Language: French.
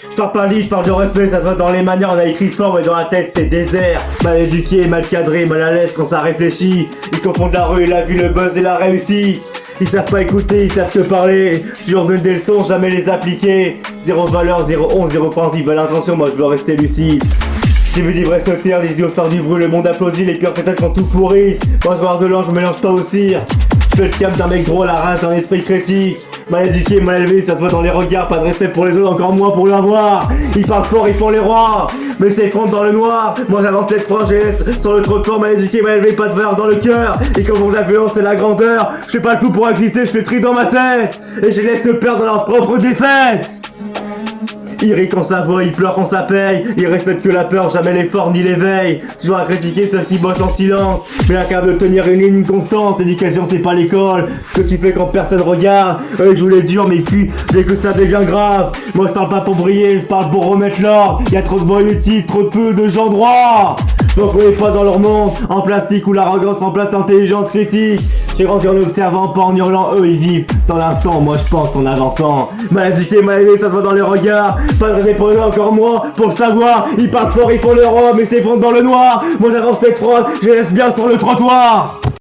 Je parle pas de je parle de respect, ça se voit dans les manières, on a écrit fort mais dans la tête c'est désert. Mal éduqué, mal cadré, mal à l'aise quand ça réfléchit. Ils confondent la rue, la vie, le buzz et la réussite. Ils savent pas écouter, ils savent que parler. Toujours donner des leçons, jamais les appliquer. Zéro valeur, zéro honte, zéro principe, à l'intention, moi je dois rester lucide. J'ai vu des vrais sauter, les idiots faire du bruit, le monde applaudit, les pires c'est elles quand tout pourrisse. Moi je vois de l'ange, je mélange pas au cire. Je fais le cap d'un mec drôle, la rage d'un esprit critique. Mal éduqué, mal élevé, ça se voit dans les regards, pas de respect pour les autres, encore moins pour l'avoir. Ils parlent fort, ils font les rois, mais ça effronte dans le noir. Moi j'avance cette frangesse, sur le trottoir, mal éduqué, mal élevé, pas de valeur dans le cœur. Et quand on la violence c'est la grandeur, je fais pas le fou pour exister, je fais le tri dans ma tête. Et je les laisse se perdre dans leur propre défaite. Ils rient quand ça va, ils pleurent quand ça paye. Ils respectent que la peur, jamais l'effort ni l'éveil. Toujours à critiquer ceux qui bossent en silence, mais incapable de tenir une ligne constante. L'éducation c'est pas l'école, ce que tu fais quand personne regarde. Eux ils jouent les durs mais ils fuient dès que ça devient grave. Moi je parle pas pour briller, je parle pour remettre l'ordre. Y'a trop de voix inutiles, trop de peu de gens droits. Je me reconnais pas dans leur monde, en plastique où l'arrogance remplace l'intelligence critique. J'ai grandi en observant, pas en hurlant, eux ils vivent dans l'instant, moi je pense en avançant. Mal éduqué, mal élevé, ça se voit dans les regards. Pas de respect pour eux, encore moins pour le savoir. Ils parlent fort, ils font leur roi, mais s'effondrent dans le noir. Moi j'avance tête froide, je les laisse bien sur le trottoir.